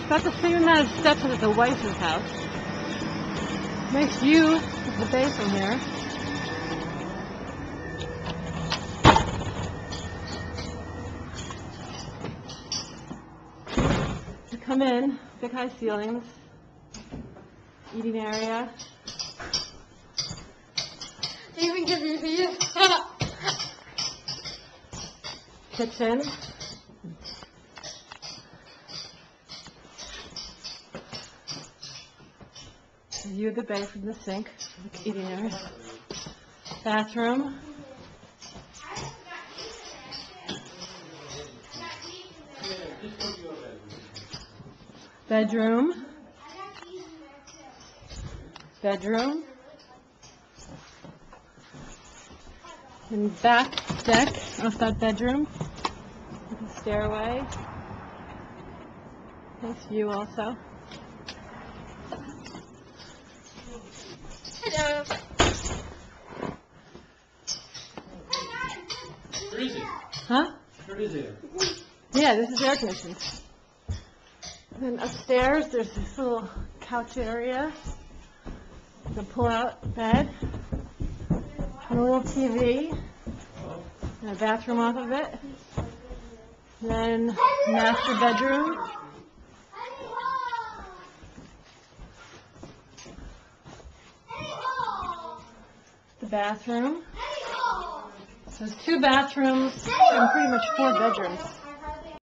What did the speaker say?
About the same amount of steps as at the Weiss's house. Nice view of the bay from here. You come in, big high ceilings, eating area. Even give me views. Kitchen. View of the bay from the sink, eating area. Bathroom. Bedroom. Bedroom. And back deck off that bedroom. With a stairway. Nice view also. Hello. Where is it? Huh? Where is it? Yeah, this is air conditioned. Then upstairs, there's this little couch area. The pull-out bed. And a little TV. And a bathroom off of it. Then master bedroom. The bathroom. So there's 2 bathrooms and pretty much 4 bedrooms.